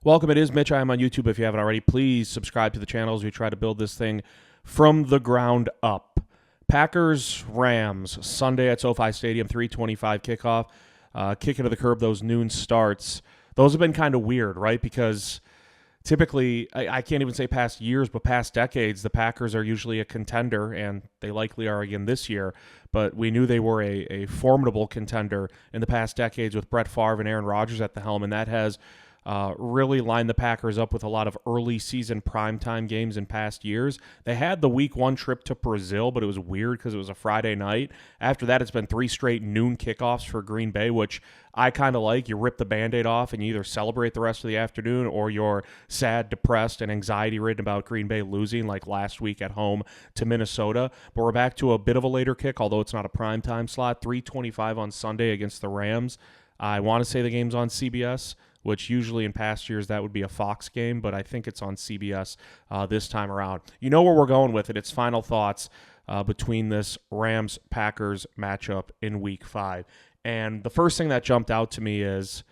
Welcome. It is Mitch. I am on YouTube. If you haven't already, please subscribe to the channel as we try to build this thing from the ground up. Packers, Rams, Sunday at SoFi Stadium, 3:25 kickoff. Kick into the curb, those noon starts. Those have been kind of weird, right? Because typically, I can't even say past years, but past decades, the Packers are usually a contender, and they likely are again this year. But we knew they were a formidable contender in the past decades with Brett Favre and Aaron Rodgers at the helm, and that has really lined the Packers up with a lot of early season primetime games in past years. They had the week one trip to Brazil, but it was weird because it was a Friday night. After that, it's been 3 straight noon kickoffs for Green Bay, which I kind of like. You rip the Band-Aid off and you either celebrate the rest of the afternoon or you're sad, depressed, and anxiety-ridden about Green Bay losing like last week at home to Minnesota. But we're back to a bit of a later kick, although it's not a primetime slot, 3:25 on Sunday against the Rams. I want to say the game's on CBS, which usually in past years that would be a Fox game, but I think it's on CBS this time around. You know where we're going with it. It's final thoughts between this Rams-Packers matchup in Week 5. And the first thing that jumped out to me is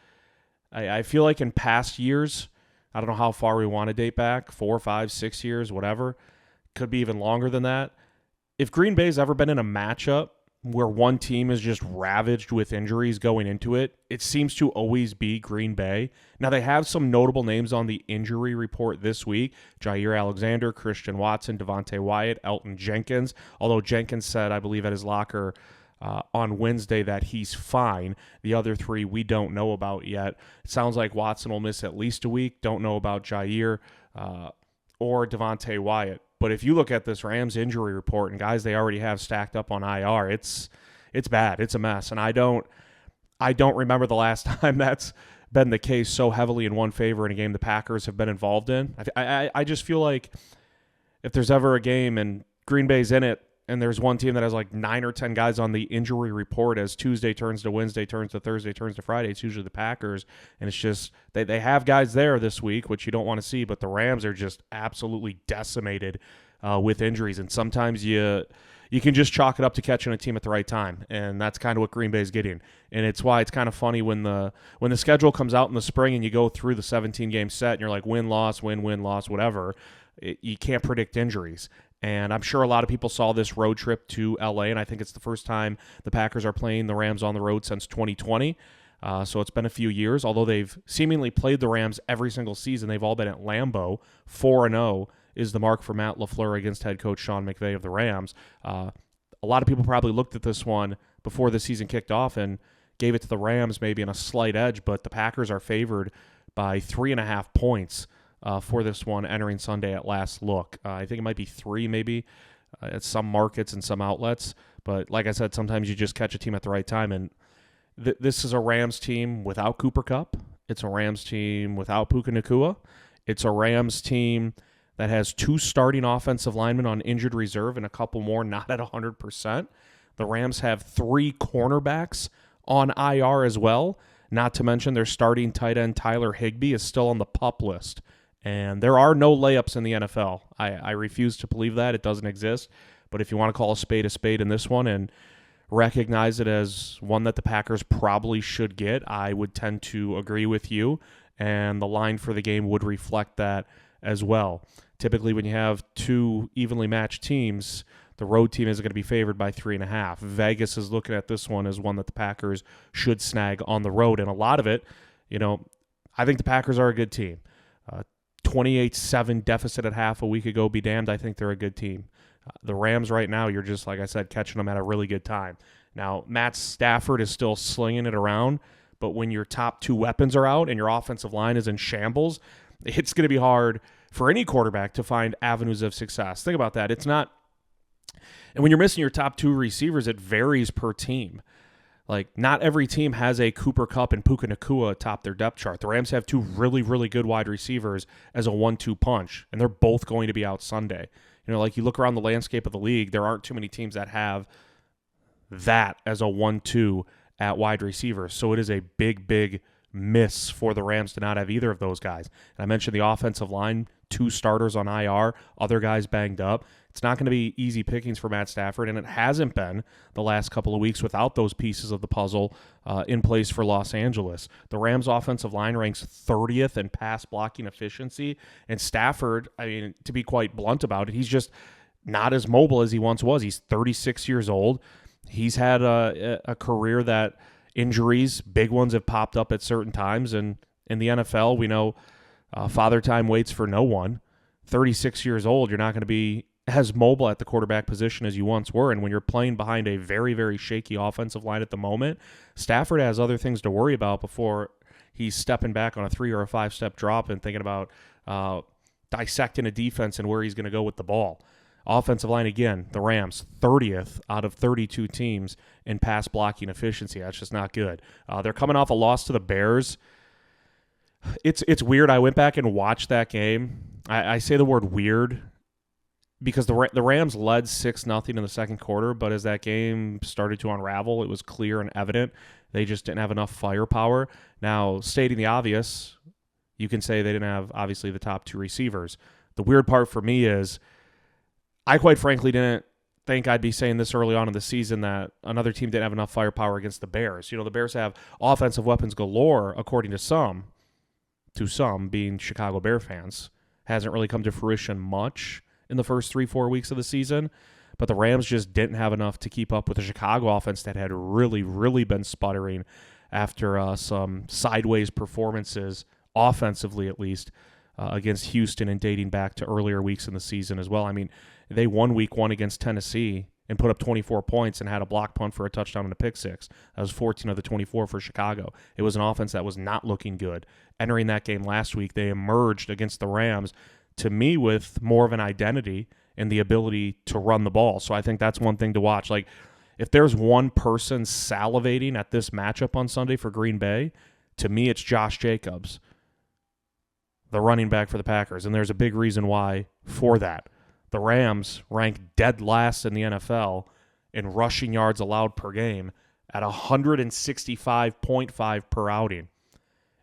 I feel like in past years, I don't know how far we want to date back, 4, 5, 6 years, whatever, could be even longer than that. If Green Bay's ever been in a matchup where one team is just ravaged with injuries going into it, it seems to always be Green Bay. Now, they have some notable names on the injury report this week: Jair Alexander, Christian Watson, Devontae Wyatt, Elton Jenkins, although Jenkins said, I believe, at his locker on Wednesday that he's fine. The other 3 we don't know about yet. It sounds like Watson will miss at least a week. Don't know about Jair or Devontae Wyatt. But if you look at this Rams injury report and guys they already have stacked up on IR, it's bad. It's a mess. And I don't remember the last time that's been the case so heavily in one favor in a game the Packers have been involved in. I just feel like if there's ever a game and Green Bay's in it and there's one team that has like 9 or 10 guys on the injury report as Tuesday turns to Wednesday, turns to Thursday, turns to Friday, it's usually the Packers. And it's just they have guys there this week, which you don't want to see, but the Rams are just absolutely decimated with injuries. And sometimes you can just chalk it up to catching a team at the right time, and that's kind of what Green Bay's getting. And it's why it's kind of funny when the schedule comes out in the spring and you go through the 17-game set and you're like win, loss, whatever. You can't predict injuries. And I'm sure a lot of people saw this road trip to L.A., and I think it's the first time the Packers are playing the Rams on the road since 2020. So it's been a few years. Although they've seemingly played the Rams every single season, they've all been at Lambeau. 4-0 is the mark for Matt LaFleur against head coach Sean McVay of the Rams. A lot of people probably looked at this one before the season kicked off and gave it to the Rams maybe in a slight edge, but the Packers are favored by 3.5 points for this one entering Sunday at last look. I think it might be 3 maybe at some markets and some outlets. But like I said, sometimes you just catch a team at the right time. And this is a Rams team without Kupp. It's a Rams team without Puka Nacua. It's a Rams team that has 2 starting offensive linemen on injured reserve and a couple more not at 100%. The Rams have 3 cornerbacks on IR as well. Not to mention their starting tight end Tyler Higbee is still on the PUP list. And there are no layups in the NFL. I refuse to believe that. It doesn't exist. But if you want to call a spade in this one and recognize it as one that the Packers probably should get, I would tend to agree with you. And the line for the game would reflect that as well. Typically, when you have 2 evenly matched teams, the road team is going to be favored by 3.5. Vegas is looking at this one as one that the Packers should snag on the road. And a lot of it, I think the Packers are a good team. 28-7 deficit at half a week ago, be damned, I think they're a good team. The Rams right now, you're just, like I said, catching them at a really good time. Now, Matt Stafford is still slinging it around, but when your top 2 weapons are out and your offensive line is in shambles, it's going to be hard for any quarterback to find avenues of success. Think about that. It's not, and when you're missing your top 2 receivers, it varies per team. Like, not every team has a Cooper Kupp and Puka Nacua atop their depth chart. The Rams have 2 really, really good wide receivers as a 1-2 punch, and they're both going to be out Sunday. Like you look around the landscape of the league, there aren't too many teams that have that as a 1-2 at wide receivers. So it is a big, big miss for the Rams to not have either of those guys. And I mentioned the offensive line, 2 starters on IR, other guys banged up. It's not going to be easy pickings for Matt Stafford, and it hasn't been the last couple of weeks without those pieces of the puzzle in place for Los Angeles. The Rams' offensive line ranks 30th in pass blocking efficiency, and Stafford, I mean, to be quite blunt about it, he's just not as mobile as he once was. He's 36 years old. He's had a career that injuries, big ones, have popped up at certain times, and in the NFL, we know father time waits for no one. 36 years old, you're not going to be as mobile at the quarterback position as you once were, and when you're playing behind a very, very shaky offensive line at the moment, Stafford has other things to worry about before he's stepping back on a 3 or a 5-step drop and thinking about dissecting a defense and where he's going to go with the ball. Offensive line, again, the Rams, 30th out of 32 teams in pass blocking efficiency. That's just not good. They're coming off a loss to the Bears. It's weird. I went back and watched that game. I say the word weird because the Rams led 6-0 in the second quarter, but as that game started to unravel, it was clear and evident they just didn't have enough firepower. Now, stating the obvious, you can say they didn't have, obviously, the top 2 receivers. The weird part for me is I quite frankly didn't think I'd be saying this early on in the season that another team didn't have enough firepower against the Bears. You know, the Bears have offensive weapons galore, according to some being Chicago Bear fans. Hasn't really come to fruition much in the first 3-4 weeks of the season, but the Rams just didn't have enough to keep up with the Chicago offense that had really, really been sputtering after some sideways performances, offensively at least, against Houston and dating back to earlier weeks in the season as well. I mean, they won week 1 against Tennessee and put up 24 points and had a block punt for a touchdown and a pick six. That was 14 of the 24 for Chicago. It was an offense that was not looking good. Entering that game last week, they emerged against the Rams, to me, with more of an identity and the ability to run the ball. So I think that's one thing to watch. Like, if there's one person salivating at this matchup on Sunday for Green Bay, to me it's Josh Jacobs, the running back for the Packers. And there's a big reason why for that. The Rams rank dead last in the NFL in rushing yards allowed per game at 165.5 per outing.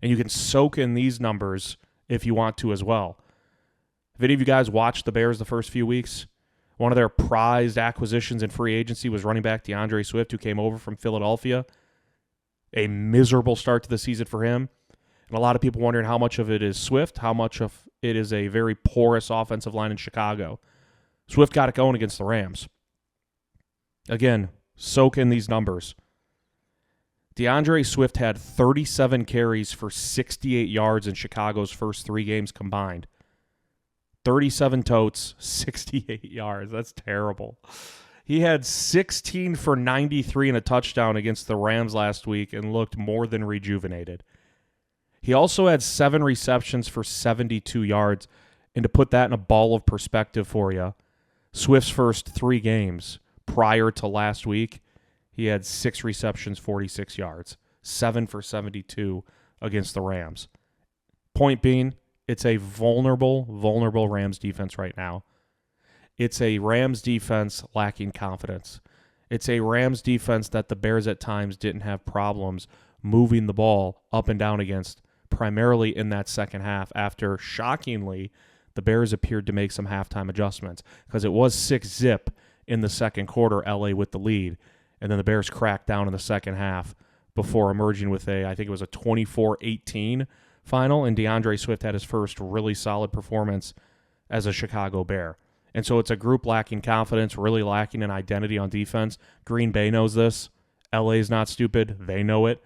And you can soak in these numbers if you want to as well. Have any of you guys watched the Bears the first few weeks? One of their prized acquisitions in free agency was running back DeAndre Swift, who came over from Philadelphia. A miserable start to the season for him. And a lot of people wondering how much of it is Swift, how much of it is a very porous offensive line in Chicago. Swift got it going against the Rams. Again, soak in these numbers. DeAndre Swift had 37 carries for 68 yards in Chicago's first 3 games combined. 37 totes, 68 yards. That's terrible. He had 16 for 93 and a touchdown against the Rams last week and looked more than rejuvenated. He also had 7 receptions for 72 yards. And to put that in a ball of perspective for you, Swift's first 3 games prior to last week, he had 6 receptions, 46 yards, 7 for 72 against the Rams. Point being, it's a vulnerable Rams defense right now. It's a Rams defense lacking confidence. It's a Rams defense that the Bears at times didn't have problems moving the ball up and down against, primarily in that second half after, shockingly, the Bears appeared to make some halftime adjustments because it was 6-0 in the second quarter, LA with the lead, and then the Bears cracked down in the second half before emerging with I think it was a 24-18 final, and DeAndre Swift had his first really solid performance as a Chicago Bear. And so it's a group lacking confidence, really lacking an identity on defense. Green Bay knows this. LA's not stupid. They know it.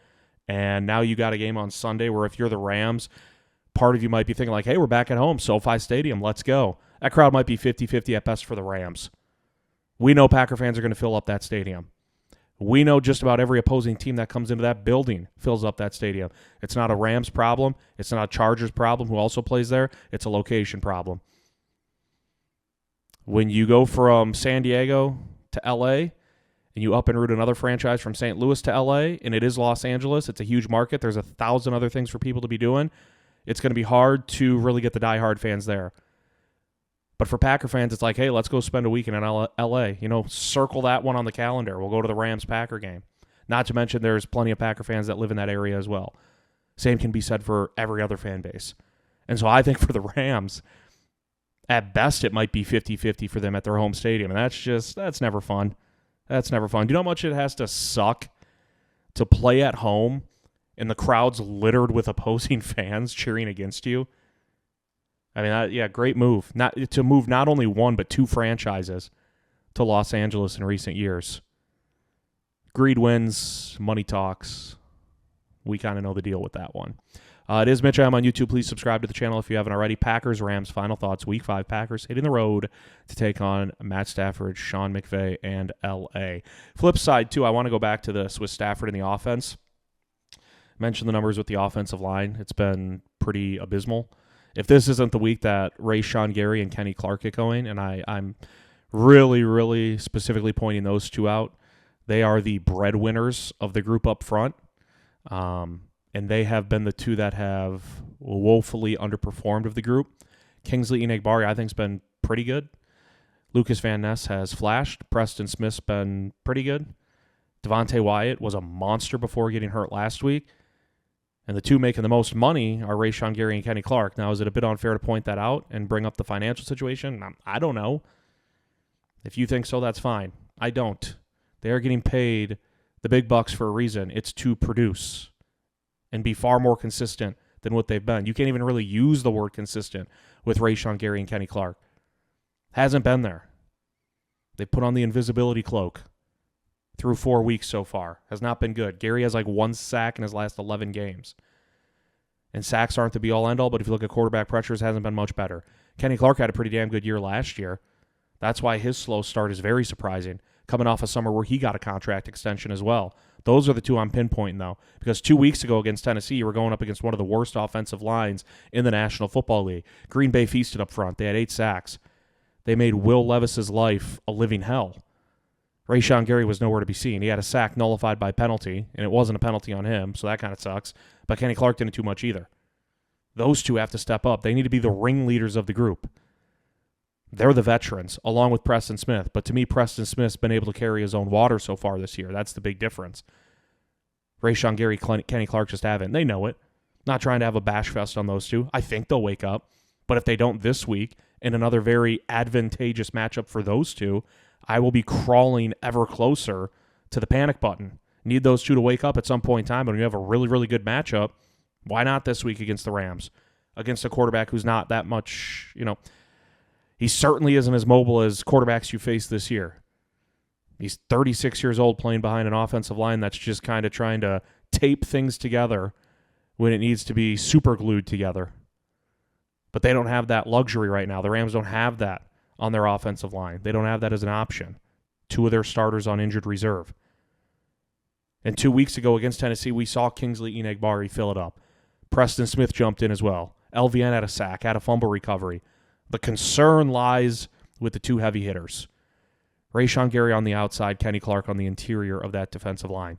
And now you got a game on Sunday where if you're the Rams, part of you might be thinking like, hey, we're back at home, SoFi Stadium, let's go. That crowd might be 50-50 at best for the Rams. We know Packer fans are going to fill up that stadium. We know just about every opposing team that comes into that building fills up that stadium. It's not a Rams problem. It's not a Chargers problem who also plays there. It's a location problem. When you go from San Diego to L.A., and you up and root another franchise from St. Louis to L.A., and it is Los Angeles, it's a huge market. There's 1,000 other things for people to be doing. It's going to be hard to really get the diehard fans there. But for Packer fans, it's like, hey, let's go spend a weekend in L.A. You know, circle that one on the calendar. We'll go to the Rams-Packer game. Not to mention there's plenty of Packer fans that live in that area as well. Same can be said for every other fan base. And so I think for the Rams, at best, it might be 50-50 for them at their home stadium. And that's never fun. That's never fun. Do you know how much it has to suck to play at home and the crowd's littered with opposing fans cheering against you? I mean, great move. To move not only one, but two franchises to Los Angeles in recent years. Greed wins, money talks. We kind of know the deal with that one. It is Mitch. I'm on YouTube. Please subscribe to the channel if you haven't already. Packers, Rams, final thoughts. Week 5, Packers hitting the road to take on Matt Stafford, Sean McVay, and L.A. Flip side, too, I want to go back to this with Stafford in the offense. Mentioned the numbers with the offensive line. It's been pretty abysmal. If this isn't the week that Rashan Gary and Kenny Clark get going, and I'm really, really specifically pointing those two out, they are the breadwinners of the group up front. And they have been the two that have woefully underperformed of the group. Kingsley Enagbari, I think, has been pretty good. Lucas Van Ness has flashed. Preston Smith's been pretty good. Devontae Wyatt was a monster before getting hurt last week. And the two making the most money are Rashan Gary and Kenny Clark. Now, is it a bit unfair to point that out and bring up the financial situation? I don't know. If you think so, that's fine. I don't. They are getting paid the big bucks for a reason. It's to produce and be far more consistent than what they've been. You can't even really use the word consistent with Rashan Gary and Kenny Clark. Hasn't been there. They put on the invisibility cloak through 4 weeks so far. Has not been good. Gary has like 1 sack in his last 11 games. And sacks aren't the be-all, end-all, but if you look at quarterback pressures, hasn't been much better. Kenny Clark had a pretty damn good year last year. That's why his slow start is very surprising, coming off a summer where he got a contract extension as well. Those are the two I'm pinpointing, though, because 2 weeks ago against Tennessee, you were going up against one of the worst offensive lines in the National Football League. Green Bay feasted up front. They had 8 sacks. They made Will Levis's life a living hell. Rashan Gary was nowhere to be seen. He had a sack nullified by penalty, and it wasn't a penalty on him, so that kind of sucks. But Kenny Clark didn't do much either. Those two have to step up. They need to be the ringleaders of the group. They're the veterans, along with Preston Smith. But to me, Preston Smith's been able to carry his own water so far this year. That's the big difference. Rashan Gary, Kenny Clark just haven't. They know it. Not trying to have a bash fest on those two. I think they'll wake up. But if they don't this week, in another very advantageous matchup for those two, I will be crawling ever closer to the panic button. Need those two to wake up at some point in time. But when you have a really, really good matchup, why not this week against the Rams? Against a quarterback who's not that much, he certainly isn't as mobile as quarterbacks you face this year. He's 36 years old playing behind an offensive line that's just kind of trying to tape things together when it needs to be super glued together. But they don't have that luxury right now. The Rams don't have that on their offensive line. They don't have that as an option. 2 of their starters on injured reserve. And 2 weeks ago against Tennessee, we saw Kingsley Enagbari fill it up. Preston Smith jumped in as well. LVN had a sack, had a fumble recovery. The concern lies with the 2 heavy hitters. Rashan Gary on the outside, Kenny Clark on the interior of that defensive line.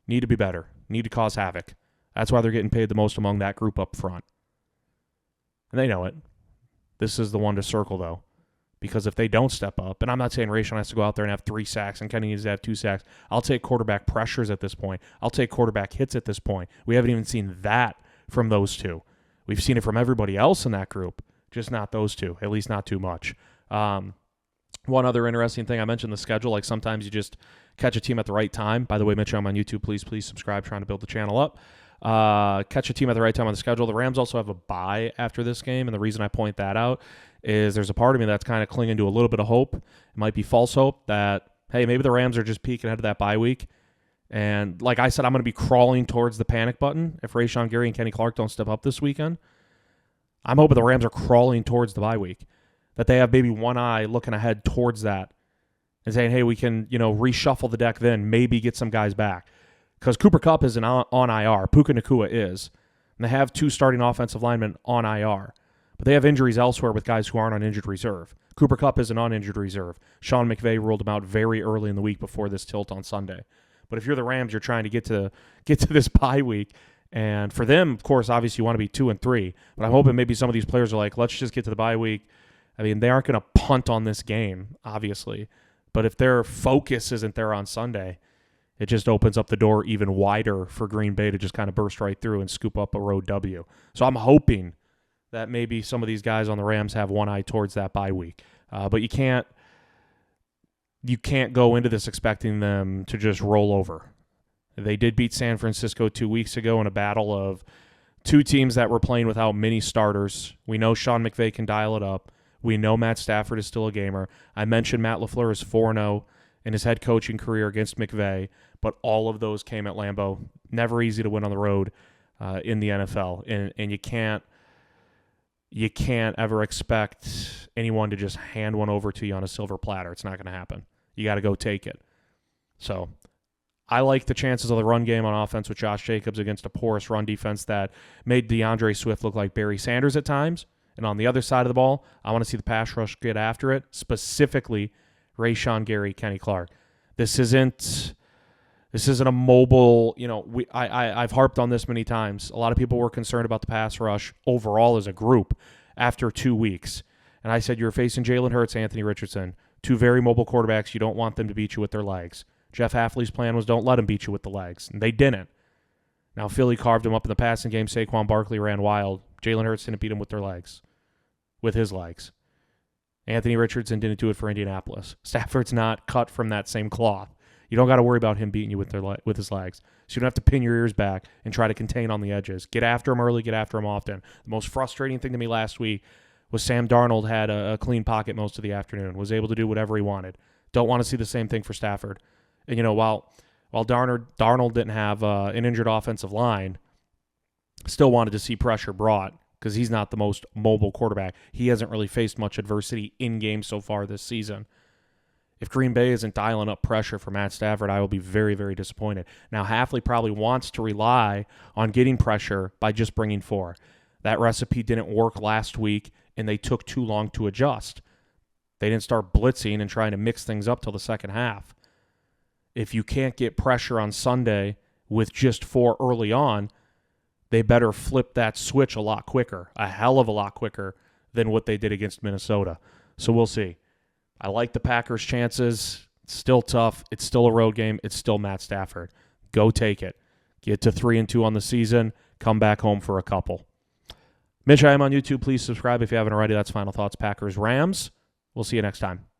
Need to be better. Need to cause havoc. That's why they're getting paid the most among that group up front. And they know it. This is the one to circle, though. Because if they don't step up, and I'm not saying Rashan has to go out there and have 3 sacks and Kenny needs to have 2 sacks. I'll take quarterback pressures at this point. I'll take quarterback hits at this point. We haven't even seen that from those two. We've seen it from everybody else in that group. Just not those two, at least not too much. One other interesting thing, I mentioned the schedule. Like sometimes you just catch a team at the right time. By the way, Mitch, I'm on YouTube. Please subscribe. Trying to build the channel up. Catch a team at the right time on the schedule. The Rams also have a bye after this game, and the reason I point that out is there's a part of me that's kind of clinging to a little bit of hope. It might be false hope that, hey, maybe the Rams are just peeking ahead of that bye week. And like I said, I'm going to be crawling towards the panic button if Rashan Gary and Kenny Clark don't step up this weekend. I'm hoping the Rams are crawling towards the bye week, that they have maybe one eye looking ahead towards that and saying, hey, we can, reshuffle the deck then, maybe get some guys back. Because Cooper Kupp isn't on IR. Puka Nacua is. And they have 2 starting offensive linemen on IR. But they have injuries elsewhere with guys who aren't on injured reserve. Cooper Kupp isn't on injured reserve. Sean McVay ruled him out very early in the week before this tilt on Sunday. But if you're the Rams, you're trying to get to this bye week. And for them, of course, obviously you want to be 2-3. But I'm hoping maybe some of these players are like, let's just get to the bye week. I mean, they aren't going to punt on this game, obviously. But if their focus isn't there on Sunday, It just opens up the door even wider for Green Bay to just kind of burst right through and scoop up a road W. So I'm hoping that maybe some of these guys on the Rams have one eye towards that bye week. But you can't go into this expecting them to just roll over. They did beat San Francisco 2 weeks ago in a battle of two teams that were playing without many starters. We know Sean McVay can dial it up. We know Matt Stafford is still a gamer. I mentioned Matt LaFleur is 4-0 in his head coaching career against McVay, but all of those came at Lambeau. Never easy to win on the road in the NFL, and you can't ever expect anyone to just hand one over to you on a silver platter. It's not going to happen. You got to go take it. So I like the chances of the run game on offense with Josh Jacobs against a porous run defense that made DeAndre Swift look like Barry Sanders at times. And on the other side of the ball, I want to see the pass rush get after it, specifically Rashan Gary, Kenny Clark. This isn't a mobile, I've harped on this many times. A lot of people were concerned about the pass rush overall as a group after 2 weeks. And I said, you're facing Jalen Hurts, Anthony Richardson, two very mobile quarterbacks. You don't want them to beat you with their legs. Jeff Hafley's plan was don't let them beat you with the legs. And they didn't. Now, Philly carved him up in the passing game. Saquon Barkley ran wild. Jalen Hurts didn't beat him with his legs. Anthony Richardson didn't do it for Indianapolis. Stafford's not cut from that same cloth. You don't got to worry about him beating you with his legs. So you don't have to pin your ears back and try to contain on the edges. Get after him early, get after him often. The most frustrating thing to me last week was Sam Darnold had a clean pocket most of the afternoon, was able to do whatever he wanted. Don't want to see the same thing for Stafford. And, while Darnold didn't have an injured offensive line, still wanted to see pressure brought because he's not the most mobile quarterback. He hasn't really faced much adversity in games so far this season. If Green Bay isn't dialing up pressure for Matt Stafford, I will be very, very disappointed. Now, Hafley probably wants to rely on getting pressure by just bringing four. That recipe didn't work last week, and they took too long to adjust. They didn't start blitzing and trying to mix things up till the second half. If you can't get pressure on Sunday with just four early on, they better flip that switch a lot quicker, a hell of a lot quicker than what they did against Minnesota. So we'll see. I like the Packers' chances. It's still tough. It's still a road game. It's still Matt Stafford. Go take it. Get to 3-2 on the season. Come back home for a couple. Mitch, I am on YouTube. Please subscribe if you haven't already. That's Final Thoughts Packers Rams. We'll see you next time.